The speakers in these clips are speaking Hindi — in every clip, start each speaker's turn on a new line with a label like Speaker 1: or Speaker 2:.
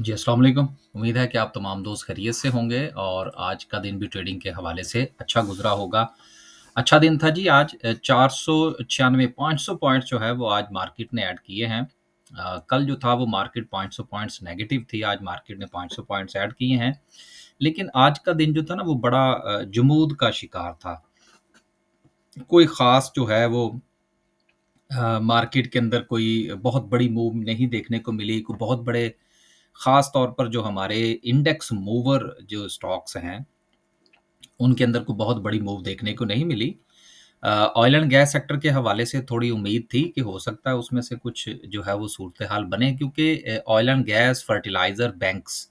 Speaker 1: जी, अस्सलाम वालेकुम। उम्मीद है कि आप तमाम दोस्त खैरियत से होंगे और आज का दिन भी ट्रेडिंग के हवाले से अच्छा गुज़रा होगा। अच्छा दिन था जी आज 496 500 पॉइंट्स जो है वो आज मार्केट ने ऐड किए हैं। कल जो था वो मार्केट 500 पॉइंट्स नेगेटिव थी, आज मार्केट ने 500 पॉइंट्स ऐड किए हैं। लेकिन आज का दिन जो था ना वो बड़ा जमूद का शिकार था। कोई ख़ास जो है वो मार्केट के अंदर कोई बहुत बड़ी मूव नहीं देखने को मिली, कोई बहुत बड़े ख़ास तौर पर जो हमारे इंडेक्स मूवर जो स्टॉक्स हैं, उनके अंदर कोई बहुत बड़ी मूव देखने को नहीं मिली। ऑयल एंड गैस सेक्टर के हवाले से थोड़ी उम्मीद थी कि हो सकता है उसमें से कुछ जो है वो सूरत-ए-हाल बने क्योंकि oil and gas, fertiliser, banks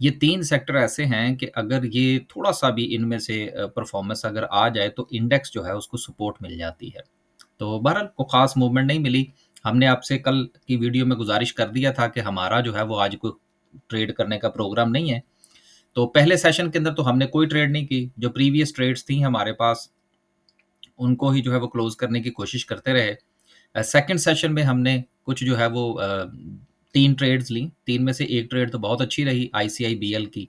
Speaker 1: ये 3 सेक्टर ऐसे हैं कि अगर ये थोड़ा-सा भी इनमें से परफ़ॉर्मेंस अगर आ जाए तो इंडेक्स जो है उसको सपोर्ट मिल जाती है। तो बहरहाल कोई ख़ास मूवमेंट नहीं मिली। हमने आपसे कल की वीडियो में गुज़ारिश कर दिया था कि हमारा जो है वो आज कोई ट्रेड करने का प्रोग्राम नहीं है। तो पहले सेशन के अंदर तो हमने कोई ट्रेड नहीं की। जो प्रीवियस ट्रेड्स थी हमारे पास, उनको ही जो है वो क्लोज़ करने की कोशिश करते रहे। सेकंड सेशन में हमने कुछ जो है वो 3 ट्रेड्स ली। 3 में से 1 ट्रेड तो बहुत अच्छी रही आईसीआईबीएल की।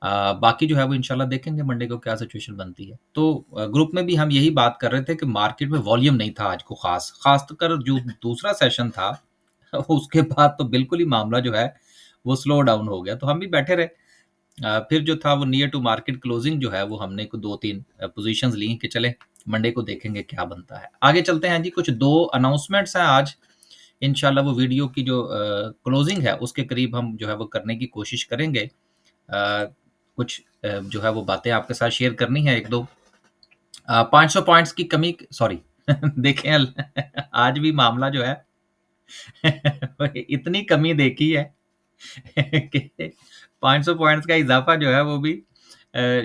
Speaker 1: बाकी जो है वो इंशाल्लाह देखेंगे मंडे को क्या सिचुएशन बनती है। तो ग्रुप में भी हम यही बात कर रहे थे कि मार्केट में वॉल्यूम नहीं था आज को ख़ास। ख़ासकर जो दूसरा सेशन था उसके बाद तो बिल्कुल ही मामला जो है वो स्लो डाउन हो गया। तो हम भी बैठे रहे। फिर जो था वो नियर टू मार्केट क्लोजिंग जो है वो हमने को 2-3 पोज़ीशंस ली कि चलें मंडे को देखेंगे क्या बनता है। आगे चलते हैं जी, कुछ 2 अनाउंसमेंट्स हैं आज। इंशाल्लाह वो वीडियो की जो क्लोजिंग है उसके करीब हम जो है वो करने की कोशिश करेंगे। कुछ जो है वो बातें आपके साथ शेयर करनी है 1-2। 500 पॉइंट्स की कमी सॉरी देखें आज भी मामला जो है इतनी कमी देखी है कि 500 पॉइंट्स का इज़ाफ़ा जो है वो भी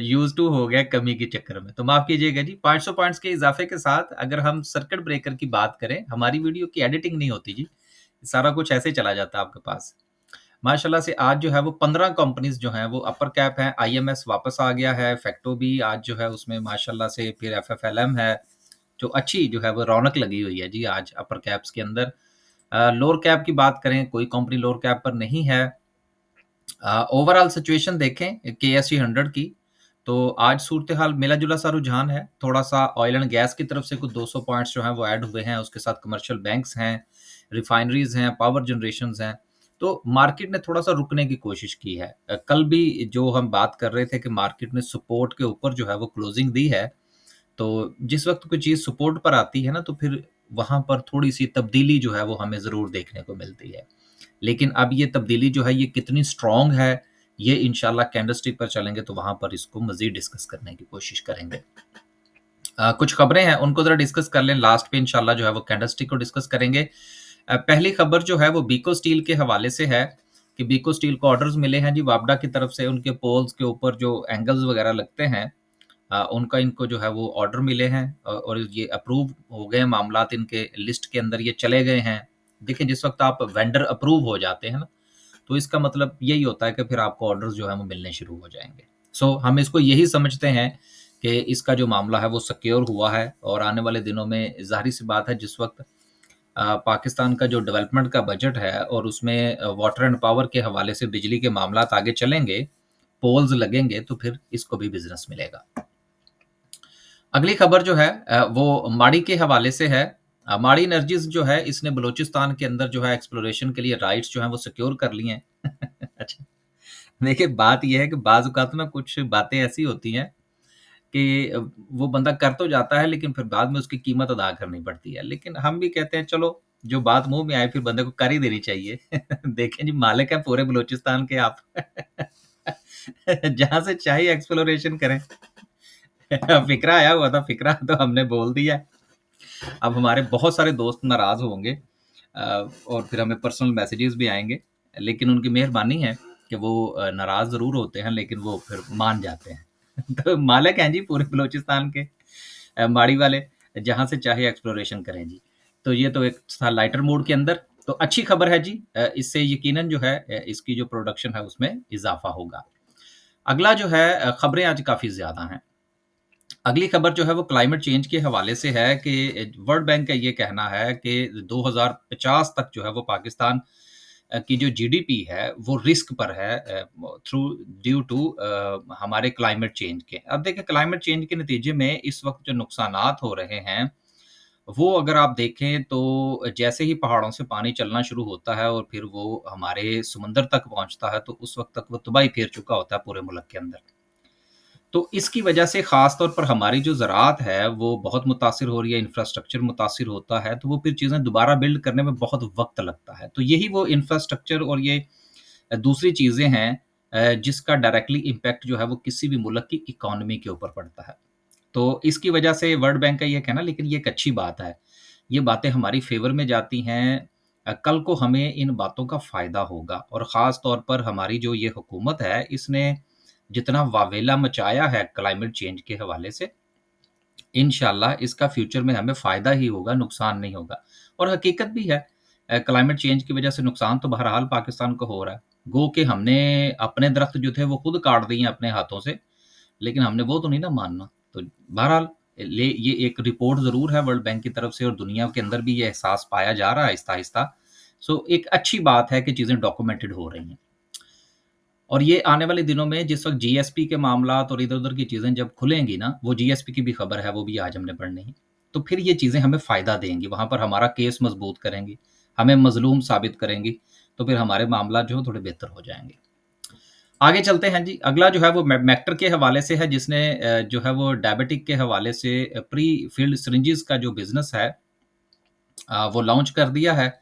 Speaker 1: यूज़्ड टू हो गया कमी के चक्कर में। तो माफ़ कीजिएगा जी, 500 पॉइंट्स के इज़ाफ़े के साथ अगर हम सर्किट ब्रेकर की बात करें, हमारी वीडियो की एडिटिंग नहीं होती जी। सारा कुछ ऐसे ही चला जाता है आपके पास। माशाल्लाह से आज जो है वो 15 कंपनीज़ जो हैं वो अपर कैप हैं, आईएमएस वापस आ गया है, फैक्टो भी आज जो है उसमें माशाल्लाह से, फिर एफएफएलएम है, जो अच्छी जो है वो रौनक लगी हुई है जी आज अपर कैप्स के अंदर। लोअर कैप की बात करें, कोई कंपनी लोअर कैप पर नहीं है। ओवरऑल सिचुएशन देखें केएसई 100 की, तो आज सूरत-ए-हाल मिला-जुला सा रुझान है। थोड़ा-सा ऑयल एंड गैस की तरफ से कुछ 200 पॉइंट्स जो हैं वो ऐड हुए हैं, उसके साथ कमर्शियल बैंक्स हैं, रिफाइनरीज़ हैं, पावर जनरेशंस हैं। तो मार्केट ने थोड़ा-सा रुकने की कोशिश की है। कल भी जो हम बात कर रहे थे कि मार्केट ने सपोर्ट के ऊपर जो है वो क्लोजिंग दी है, तो जिस वक़्त कोई चीज़ सपोर्ट पर आती है ना, तो फिर वहाँ पर थोड़ी-सी तब्दीली जो है वो हमें ज़रूर देखने को मिलती है। लेकिन अब ये तब्दीली जो है ये कितनी स्ट्रॉन्ग है, ये इंशाल्लाह कैंडलस्टिक पर चलेंगे तो वहाँ पर इसको मज़ीद डिस्कस करने की कोशिश करेंगे। कुछ खबरें हैं उनको ज़रा डिस्कस कर लें, लास्ट पे इंशाल्लाह जो है वो कैंडलस्टिक को डिस्कस करेंगे। पहली खबर जो है वो बीको स्टील के हवाले से है कि बीको स्टील को ऑर्डर्स मिले हैं जी वापडा की तरफ से, उनके पोल्स के ऊपर जो एंगल्स वगैरह लगते हैं, उनका इनको जो है वो ऑर्डर मिले हैं और ये अप्रूव हो गए हैं, मामलात इनके लिस्ट के अंदर ये चले गए हैं। देखिए जिस वक़्त आप वेंडर अप्रूव हो जाते हैं ना, तो इसका मतलब यही होता है कि फिर आपको ऑर्डर्स जो हैं वो मिलने शुरू हो जाएँगे। सो हम इसको यही समझते हैं कि इसका जो मामला है वो सिक्योर हुआ है और आने वाले दिनों में ज़ाहिर-सी बात है जिस वक़्त पाकिस्तान का जो डेवलपमेंट का बजट है और उसमें वाटर एंड पावर के हवाले से बिजली के मामलात आगे चलेंगे, पोल्स लगेंगे तो फिर इसको भी बिज़नेस मिलेगा। अगली खबर जो है वो माड़ी के हवाले से है। माड़ी एनर्जीज़ जो है इसने बलूचिस्तान के अंदर जो है एक्सप्लोरेशन के लिए राइट्स जो हैं वो सिक्योर कर लिए हैं। अच्छा, देखिए बात ये है कि बाज़ औक़ात ना कुछ बातें ऐसी होती हैं कि वो बंदा कर तो जाता है लेकिन फिर बाद में उसकी कीमत अदा करनी पड़ती है। लेकिन हम भी कहते हैं चलो जो बात मुँह में आए फिर बंदे को कर ही देनी चाहिए। देखें जी मालिक हैं पूरे बलूचिस्तान के आप। जहाँ से चाहे एक्सप्लोरेशन करें। फ़िक्रा आया हुआ था, फ़िक्रा तो हमने बोल दिया। अब हमारे बहुत सारे दोस्त नाराज़ होंगे और फिर हमें पर्सनल मैसेजेस भी आएँगे। लेकिन उनकी मेहरबानी है कि वो नाराज़ ज़रूर होते हैं लेकिन वो फिर मान जाते हैं। तो मालिक हैं जी पूरे बलूचिस्तान के माड़ी वाले, जहाँ से चाहे एक्सप्लोरेशन करें जी। तो ये तो एक था लाइटर मूड के अंदर। तो अच्छी खबर है जी, इससे यकीनन जो है इसकी जो प्रोडक्शन है उसमें इज़ाफ़ा होगा। अगला जो है खबरें आज काफ़ी ज़्यादा हैं। अगली खबर जो है वो क्लाइमेट चेंज के हवाले से है कि वर्ल्ड बैंक का ये कहना है कि 2050 तक जो है वो पाकिस्तान की जो जीडीपी है वो रिस्क पर है थ्रू ड्यू टू हमारे क्लाइमेट चेंज के। अब देखिए क्लाइमेट चेंज के नतीजे में इस वक़्त जो नुकसानात हो रहे हैं, वो अगर आप देखें तो जैसे ही पहाड़ों से पानी चलना शुरू होता है और फिर वो हमारे समुंदर तक पहुँचता है, तो उस वक़्त तक वो तबाही फेर चुका होता है पूरे मुल्क के अंदर। तो इसकी वजह से ख़ास तौर पर हमारी जो ज़राअत है, वो बहुत मुतासिर हो रही है, इंफ्रास्ट्रक्चर मुतासिर होता है, तो वो फिर चीज़ें दोबारा बिल्ड करने में बहुत वक़्त लगता है। तो यही वो इंफ्रास्ट्रक्चर और ये दूसरी चीज़ें हैं जिसका डायरेक्टली इम्पैक्ट जो है वो किसी भी मुल्क की इकोनॉमी के ऊपर पड़ता है। तो इसकी वजह से वर्ल्ड बैंक का ये कहना लेकिन ये एक अच्छी बात है। ये बातें हमारी फ़ेवर में जाती हैं। कल को हमें इन बातों का फ़ायदा होगा और ख़ास तौर पर हमारी जो ये हुकूमत है, इसने जितना वावेला मचाया है क्लाइमेट चेंज के हवाले से, इंशाअल्लाह इसका फ्यूचर में हमें फ़ायदा ही होगा, नुकसान नहीं होगा। और हकीकत भी है क्लाइमेट चेंज की वजह से नुकसान तो बहरहाल पाकिस्तान को हो रहा है। गो के हमने अपने दरख्त जो थे वो खुद काट दिए हैं अपने हाथों से, लेकिन हमने वो तो नहीं ना मानना। तो बहरहाल ये एक रिपोर्ट ज़रूर है वर्ल्ड बैंक की तरफ से और दुनिया के अंदर भी ये एहसास पाया जा रहा है आहिस्ता-आहिस्ता। सो एक अच्छी बात है कि चीज़ें डॉक्यूमेंटेड हो रही हैं। और ये आने वाले दिनों में जिस वक़्त जीएसपी के मामलात और इधर-उधर की चीज़ें जब खुलेंगी ना, वो जीएसपी की भी खबर है, वो भी आज हमने पढ़नी है। तो फिर ये चीज़ें हमें फ़ायदा देंगी, वहाँ पर हमारा केस मज़बूत करेंगी, हमें मज़लूम साबित करेंगी, तो फिर हमारे मामला जो है थोड़े बेहतर हो जाएँगे। आगे चलते हैं जी, अगला जो है वो मेक्टर के हवाले से है जिसने जो है वो डायबिटिक के हवाले से प्री फिल्ड सिरिंजेस का जो बिज़नेस है वो लॉन्च कर दिया है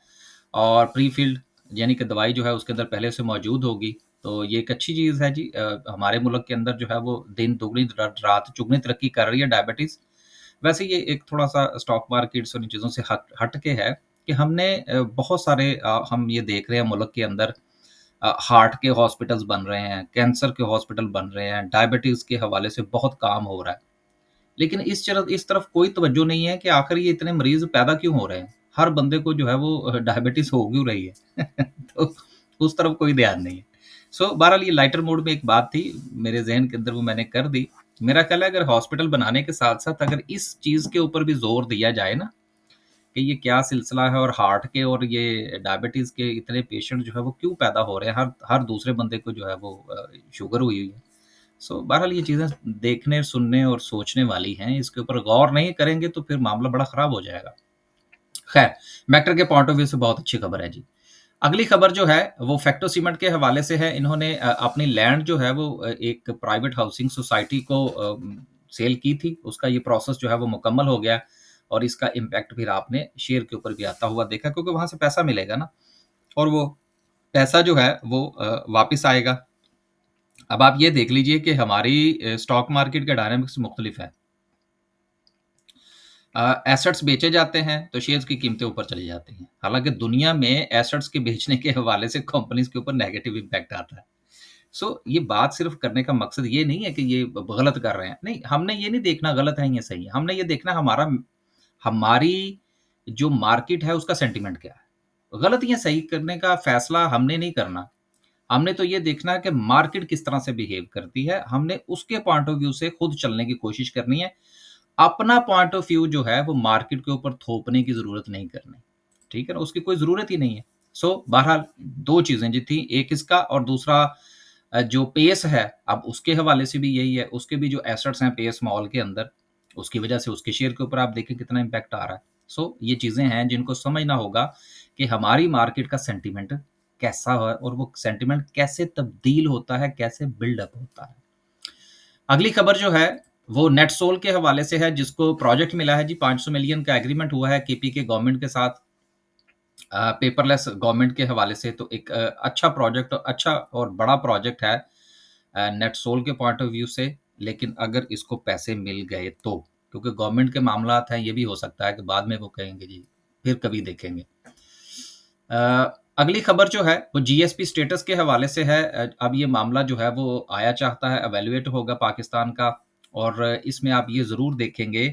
Speaker 1: और प्री फिल्ड यानी कि दवाई जो है उसके अंदर पहले से मौजूद होगी। तो ये एक अच्छी चीज़ है जी हमारे मुल्क के अंदर जो है वो दिन दुगनी रात चौगुनी तरक्की कर रही है डायबिटीज़। वैसे ये एक थोड़ा-सा स्टॉक मार्केट्स और इन चीज़ों से हट के है कि हमने बहुत सारे हम ये देख रहे हैं मुल्क के अंदर हार्ट के हॉस्पिटल्स बन रहे हैं, कैंसर के हॉस्पिटल बन रहे हैं, डायबिटीज़ के हवाले से बहुत काम हो रहा है। लेकिन इस तरफ कोई तवज्जो नहीं है कि आखिर ये इतने मरीज़ पैदा क्यों हो रहे हैं? हर बंदे को जो है वो डायबिटीज़ हो क्यों रही है? तो उस तरफ कोई ध्यान नहीं है। सो बहरहाल ये लाइटर मूड में एक बात थी, मेरे ज़हन के अंदर वो मैंने कर दी। मेरा ख़्याल है अगर हॉस्पिटल बनाने के साथ-साथ अगर इस चीज़ के ऊपर भी ज़ोर दिया जाए ना, कि ये क्या सिलसिला है और हार्ट के और ये डायबिटीज़ के इतने पेशेंट जो है वो क्यों पैदा हो रहे हैं? हर हर दूसरे बंदे को जो है वो शुगर हुई हुई है। सो बहरहाल ये चीज़ें देखने, सुनने और सोचने वाली हैं। इसके ऊपर गौर नहीं करेंगे तो फिर मामला बड़ा ख़राब हो जाएगा। ख़ैर, मैटर के पॉइंट ऑफ व्यू से बहुत अच्छी खबर है जी। अगली खबर जो है वो फैक्टो सीमेंट के हवाले से है। इन्होंने अपनी लैंड जो है वो एक प्राइवेट हाउसिंग सोसाइटी को सेल की थी। उसका ये प्रोसेस जो है वो मुकम्मल हो गया और इसका इम्पैक्ट फिर आपने शेयर के ऊपर भी आता हुआ देखा क्योंकि वहाँ से पैसा मिलेगा ना और वो पैसा जो है वो वापिस आएगा। अब आप ये देख लीजिए कि हमारी स्टॉक मार्केट के डायनामिक्स मुख्तलिफ है। एसेट्स बेचे जाते हैं तो शेयर्स की कीमतें ऊपर चली जाती हैं। हालाँकि दुनिया में एसेट्स के बेचने के हवाले से कंपनीज़ के ऊपर नेगेटिव इम्पैक्ट आता है। सो ये बात सिर्फ़ करने का मकसद ये नहीं है कि ये गलत कर रहे हैं। नहीं, हमने ये नहीं देखना गलत है या सही है। हमने ये देखना हमारी जो मार्केट है उसका सेंटिमेंट क्या है। गलत या सही करने का फ़ैसला हमने नहीं करना। हमने तो ये देखना है कि मार्केट किस तरह से बिहेव करती है। हमने उसके पॉइंट ऑफ व्यू से खुद चलने की कोशिश करनी है। अपना पॉइंट ऑफ व्यू जो है वो मार्केट के ऊपर थोपने की ज़रूरत नहीं करनी। ठीक है ना? उसकी कोई ज़रूरत ही नहीं है। सो बहरहाल 2 चीज़ें जी थी, एक इसका और दूसरा जो पेस है, अब उसके हवाले से भी यही है, उसके भी जो एसेट्स हैं पेस मॉल के अंदर, उसकी वजह से उसके शेयर के ऊपर आप देखें कितना इम्पैक्ट आ रहा है। सो ये चीज़ें हैं जिनको समझना होगा कि हमारी मार्केट का सेंटिमेंट कैसा है और वो सेंटिमेंट कैसे तब्दील होता है, कैसे बिल्ड अप होता है। अगली खबर जो है वो नेटसोल के हवाले से है जिसको प्रोजेक्ट मिला है जी 500 मिलियन का एग्रीमेंट हुआ है केपी के गवर्नमेंट के साथ पेपरलेस गवर्नमेंट के हवाले से तो एक अच्छा प्रोजेक्ट अच्छा और बड़ा प्रोजेक्ट है नेटसोल के पॉइंट ऑफ व्यू से लेकिन अगर इसको पैसे मिल गए तो क्योंकि गवर्नमेंट के मामलात हैं ये भी हो सकता है कि बाद में वो कहेंगे जी फिर कभी देखेंगे अगली खबर जो है वो जीएसपी स्टेटस के हवाले से है अब ये मामला जो है वो आया चाहता है एवेल्युएट होगा पाकिस्तान का और इसमें आप ये ज़रूर देखेंगे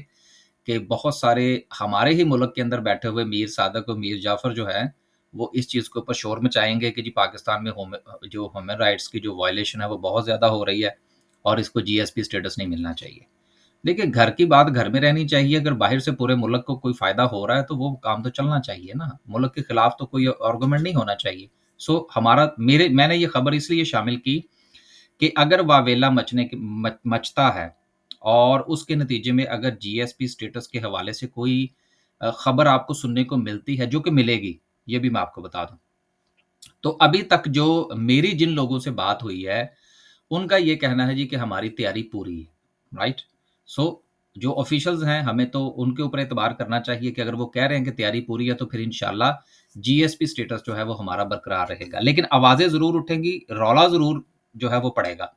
Speaker 1: कि बहुत सारे हमारे ही मुल्क के अंदर बैठे हुए मीर सादक और मीर जाफ़र जो हैं, वो इस चीज़ के ऊपर शोर मचाएँगे कि जी पाकिस्तान में जो ह्यूमन राइट्स की जो वायलेशन है वो बहुत ज़्यादा हो रही है और इसको जीएसपी स्टेटस नहीं मिलना चाहिए। देखिए, घर की बात घर में रहनी चाहिए, अगर बाहर से पूरे मुल्क को कोई फ़ायदा हो रहा है, तो वो काम तो चलना चाहिए ना। मुल्क के खिलाफ तो कोई आर्गुमेंट नहीं होना चाहिए। सो हमारा मेरे मैंने ये खबर इसलिए शामिल की कि अगर वावेला मचता है और उसके नतीजे में अगर जीएसपी स्टेटस के हवाले से कोई खबर आपको सुनने को मिलती है, जो कि मिलेगी, ये भी मैं आपको बता दूँ। तो अभी तक जो मेरी जिन लोगों से बात हुई है, उनका ये कहना है जी कि हमारी तैयारी पूरी है, राइट? सो जो ऑफ़िशियल्स हैं, हमें तो उनके ऊपर एतबार करना चाहिए कि अगर वो कह रहे हैं कि तैयारी पूरी है, तो फिर इंशाल्लाह जीएसपी स्टेटस जो है वो हमारा बरकरार रहेगा। लेकिन आवाज़ें ज़रूर उठेंगी, रौला ज़रूर जो है वो पड़ेगा।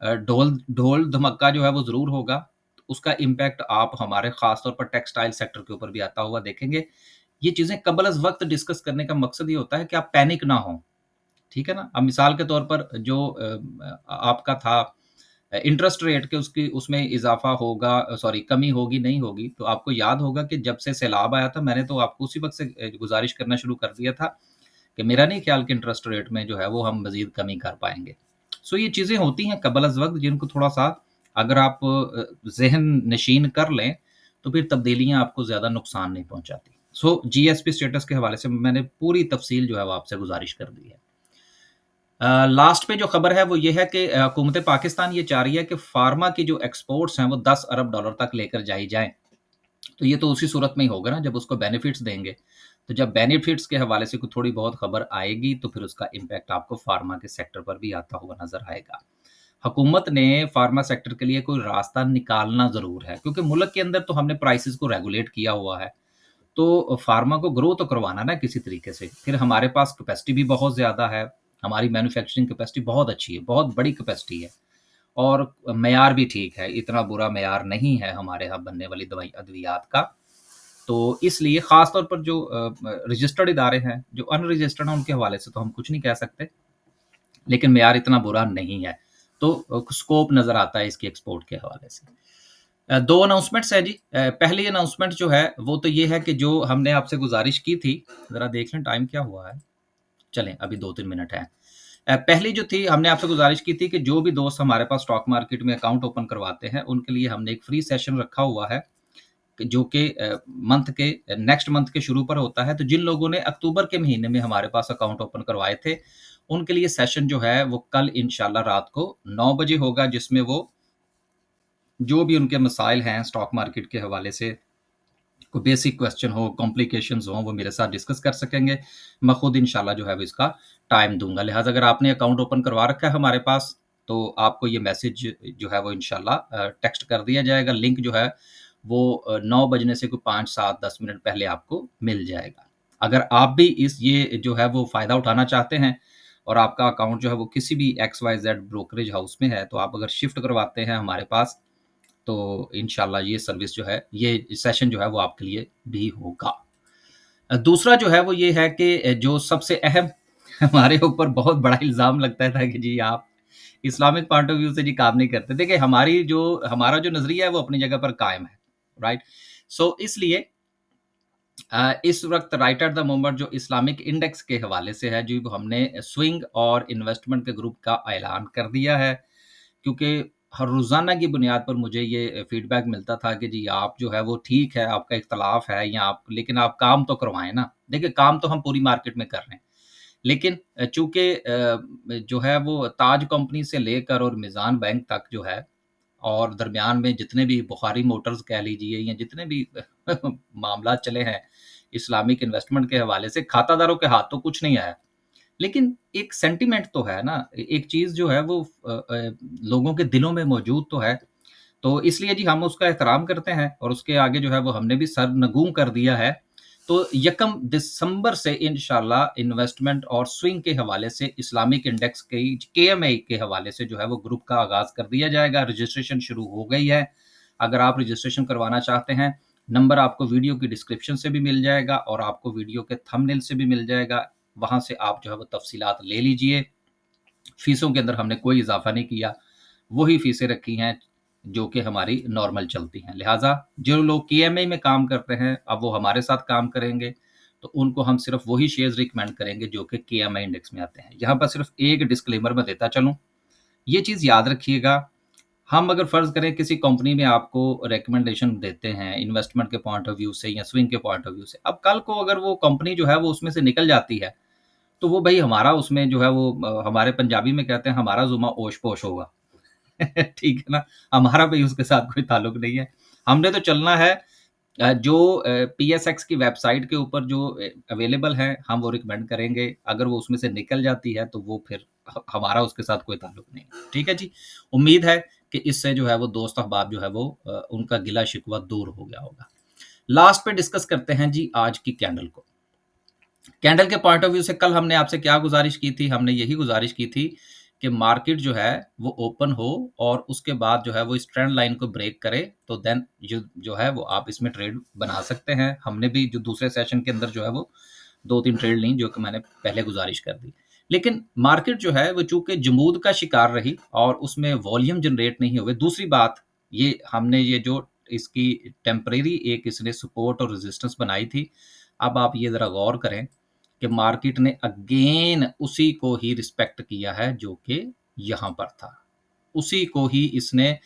Speaker 1: ढोल ढोल धमक्का जो है वो ज़रूर होगा। तो उसका इम्पैक्ट आप हमारे ख़ास तौर पर टेक्सटाइल सेक्टर के ऊपर भी आता हुआ देखेंगे। ये चीज़ें कबल अज़ वक़्त डिस्कस करने का मकसद ये होता है कि आप पैनिक ना हों, ठीक है ना? अब मिसाल के तौर पर जो आपका था इंटरेस्ट रेट के उसकी उसमें इज़ाफ़ा होगा सॉरी कमी होगी, नहीं होगी, तो आपको याद होगा कि जब से सैलाब आया था, मैंने तो आपको उसी वक़्त से गुज़ारिश करना शुरू कर दिया था कि मेरा नहीं ख़्याल कि इंटरेस्ट रेट में जो है वो हम मज़ीद कमी कर पाएँगे। सो ये चीज़ें होती हैं कबल अज़ वक़्त जिनको थोड़ा-सा अगर आप ज़हन नशीन कर लें, तो फिर तब्दीलियाँ आपको ज़्यादा नुकसान नहीं पहुँचाती। सो जीएसपी स्टेटस के हवाले से मैंने पूरी तफ़सील जो है वो आपसे गुज़ारिश कर दी है। लास्ट पे जो खबर है वो ये है कि हुकूमत पाकिस्तान ये चाह रही है कि फ़ार्मा की जो एक्सपोर्ट्स हैं वो 10 अरब डॉलर तक लेकर जाई जाएँ। तो ये तो उसी सूरत में ही होगा ना जब उसको बेनिफिट्स देंगे। तो जब बेनिफिट्स के हवाले से कोई थोड़ी बहुत खबर आएगी तो फिर उसका इम्पैक्ट आपको फ़ार्मा के सेक्टर पर भी आता हुआ नज़र आएगा। हुकूमत ने फ़ार्मा सेक्टर के लिए कोई रास्ता निकालना ज़रूर है क्योंकि मुल्क के अंदर तो हमने प्राइसेज़ को रेगुलेट किया हुआ है। तो फ़ार्मा को ग्रो तो करवाना ना किसी तरीके से। फिर हमारे पास कैपेसिटी भी बहुत ज़्यादा है। हमारी मैन्युफैक्चरिंग कैपेसिटी बहुत अच्छी है, बहुत बड़ी कैपेसिटी है और मयार भी ठीक है, इतना बुरा मयार नहीं है हमारे यहाँ बनने वाली दवाई अद्वियात का। तो इसलिए ख़ास तौर पर जो रजिस्टर्ड इदारे हैं, जो अनरजिस्टर्ड हैं उनके हवाले से तो हम कुछ नहीं कह सकते, लेकिन मयार इतना बुरा नहीं है। तो स्कोप नज़र आता है इसकी एक्सपोर्ट के हवाले से। 2 अनाउंसमेंट्स हैं जी। पहली अनाउंसमेंट जो है वो तो ये है कि जो हमने आपसे गुज़ारिश की थी, ज़रा देख लें टाइम क्या हुआ है? चलें अभी 2-3 मिनट हैं। पहली जो थी हमने आपसे गुज़ारिश की थी कि जो भी दोस्त हमारे पास स्टॉक मार्केट में अकाउंट ओपन करवाते हैं, उनके लिए हमने एक फ्री सेशन रखा हुआ है, कि जो कि मंथ के नेक्स्ट मंथ के शुरू पर होता है। तो जिन लोगों ने अक्टूबर के महीने में हमारे पास अकाउंट ओपन करवाए थे, उनके लिए सेशन जो है वो कल इंशाल्लाह रात को 9 बजे होगा, जिसमें वो जो भी उनके मसाइल हैं स्टॉक मार्केट के हवाले से, कोई बेसिक क्वेश्चन हो, कॉम्प्लिकेशंस हों, वो मेरे साथ डिस्कस कर सकेंगे। मैं खुद इंशाल्लाह जो है वो इसका टाइम दूँगा। लिहाज़ा अगर आपने अकाउंट ओपन करवा रखा है हमारे पास, तो आपको ये मैसेज जो है वो इंशाल्लाह टेक्स्ट कर दिया जाएगा। लिंक जो है वो 9 बजने से कोई 5, 7, 10 मिनट पहले आपको मिल जाएगा। अगर आप भी इस ये जो है वो फ़ायदा उठाना चाहते हैं और आपका अकाउंट जो है वो किसी भी एक्स-वाई-ज़ेड ब्रोकरेज हाउस में है, तो आप अगर शिफ्ट करवाते हैं हमारे पास, तो इंशाल्लाह ये सर्विस जो है, ये सेशन जो है वो आपके लिए भी होगा। दूसरा जो है वो ये है कि जो सबसे अहम हमारे ऊपर बहुत बड़ा इल्ज़ाम लगता था कि जी आप इस्लामिक पॉइंट ऑफ व्यू से जी काम नहीं करते। देखिए हमारा जो नज़रिया है वो अपनी जगह पर कायम है, राइट? सो इसलिए इस वक़्त राइट एट द मोमेंट जो इस्लामिक इंडेक्स के हवाले से है जी, वो हमने स्विंग और इन्वेस्टमेंट के ग्रुप का ऐलान कर दिया है। क्योंकि हर रोज़ाना की बुनियाद पर मुझे ये फ़ीडबैक मिलता था कि जी आप जो है वो ठीक है, आपका इख्तलाफ है या आप लेकिन आप काम तो करवाएँ ना। देखिए काम तो हम पूरी मार्केट में कर रहे हैं। लेकिन चूँकि जो है वो ताज कंपनी से लेकर और मीज़ान बैंक तक जो है और दरमियान में जितने भी बुखारी मोटर्स कह लीजिए या जितने भी मामलात चले हैं, इस्लामिक इन्वेस्टमेंट के हवाले से खातादारों के हाथ तो कुछ नहीं आया। लेकिन एक सेंटिमेंट तो है ना, एक चीज़ जो है वो लोगों के दिलों में मौजूद तो है। तो इसलिए जी हम उसका एहतराम करते हैं और उसके आगे जो है वो हमने भी सर नगूं कर दिया है। तो यकम दिसंबर से इंशाल्लाह इन्वेस्टमेंट और स्विंग के हवाले से इस्लामिक इंडेक्स की केएमए के हवाले से जो है वो ग्रुप का आगाज़ कर दिया जाएगा। रजिस्ट्रेशन शुरू हो गई है। अगर आप रजिस्ट्रेशन करवाना चाहते हैं, नंबर आपको वीडियो की डिस्क्रिप्शन से भी मिल जाएगा और आपको वीडियो के थंबनेल से भी मिल जाएगा। वहाँ से आप जो है वो तफ़सीलात ले लीजिए। फ़ीसों के अंदर हमने कोई इज़ाफ़ा नहीं किया, वही फ़ीसें रखी हैं जो कि हमारी नॉर्मल चलती हैं। लिहाज़ा जो लोग केएमए में काम करते हैं, अब वो हमारे साथ काम करेंगे, तो उनको हम सिर्फ़ वही शेयर्स रिकमेंड करेंगे जो कि केएमए इंडेक्स में आते हैं। यहाँ पर सिर्फ़ एक डिस्क्लेमर मैं देता चलूँ, ये चीज़ याद रखिएगा हम अगर फ़र्ज़ करें किसी कंपनी में आपको रिकमेंडेशन देते हैं इन्वेस्टमेंट के पॉइंट ऑफ व्यू से या स्विंग के पॉइंट ऑफ व्यू से। अब कल को अगर वो कंपनी जो है वो उसमें से निकल जाती है, तो वो भई हमारा उसमें जो है वो हमारे पंजाबी में कहते हैं हमारा ज़ुम्मा ओश-पोश होगा। ठीक है ना? हमारा भई उसके साथ कोई ताल्लुक नहीं है। हमने तो चलना है जो पीएसएक्स की वेबसाइट के ऊपर जो अवेलेबल है, हम वो रिकमेंड करेंगे। अगर वो उसमें से निकल जाती है, तो वो फिर हमारा उसके साथ कोई ताल्लुक नहीं है। ठीक है जी? उम्मीद है कि इससे जो है वो दोस्त अहबाब जो है वो उनका गिला-शिकवा दूर हो गया होगा। लास्ट पे डिस्कस करते हैं जी आज की कैंडल को। कैंडल के पॉइंट ऑफ व्यू से कल हमने आपसे क्या गुज़ारिश की थी? हमने यही गुज़ारिश की थी कि मार्केट जो है वो ओपन हो और उसके बाद जो है वो इस ट्रेंड लाइन को ब्रेक करे, तो देन जो है वो आप इसमें ट्रेड बना सकते हैं। हमने भी जो दूसरे सेशन के अंदर जो है वो 2-3 ट्रेड ली जो कि मैंने पहले गुज़ारिश कर दी। लेकिन मार्केट जो है वो चूँकि जमूद का शिकार रही और उसमें वॉल्यूम जनरेट नहीं हुए। दूसरी बात ये हमने ये जो इसकी टेम्परेरी एक इसने सपोर्ट और रेजिस्टेंस बनाई थी। अब आप ये ज़रा गौर करें कि मार्केट ने अगेन उसी को ही रिस्पेक्ट किया है जो कि यहाँ पर था। उसी को ही इसने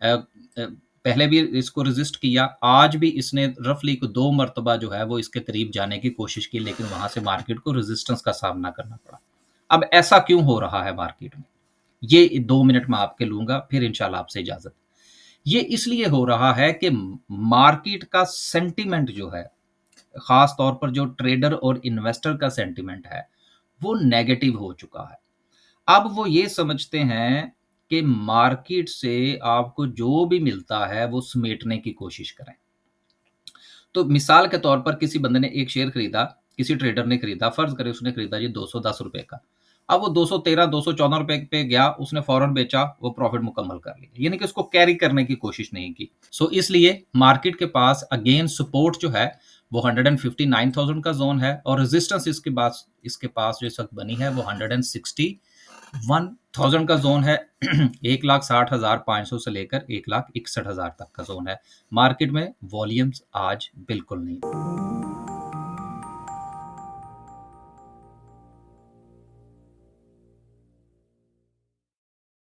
Speaker 1: पहले भी इसको रेज़िस्ट किया, आज भी इसने रफ़ली को 2 मर्तबा जो है वो इसके करीब जाने की कोशिश की, लेकिन वहाँ से मार्केट को रेज़िस्टेंस का सामना करना पड़ा। अब ऐसा क्यों हो रहा है मार्केट में? ये 2 मिनट मैं आपके लूँगा, फिर इंशाल्लाह आपसे इजाज़त। ये इसलिए हो रहा है कि मार्केट का सेंटिमेंट जो है, ख़ास तौर पर जो ट्रेडर और इन्वेस्टर का सेंटिमेंट है, वो नेगेटिव हो चुका है। अब वो ये समझते हैं कि मार्केट से आपको जो भी मिलता है, वो समेटने की कोशिश करें। तो मिसाल के तौर पर किसी बंदे ने एक शेयर खरीदा, किसी ट्रेडर ने खरीदा, फ़र्ज़ करें उसने खरीदा जी ₹210 का। अब वो 213, ₹214 पे गया, उसने फ़ौरन बेचा, वो प्रॉफ़िट मुकम्मल कर लिया। यानी कि उसको कैरी करने की कोशिश नहीं की। सो इसलिए मार्केट के पास अगेन सपोर्ट जो है, वो 159,000 का ज़ोन है और रेज़िस्टेंस इसके पास जो इस वक़्त बनी है, वो 161,000 का ज़ोन है। 1,60,500 से लेकर 1,61,000 तक का ज़ोन है। मार्केट में वॉल्यूम्स आज बिल्कुल नहीं।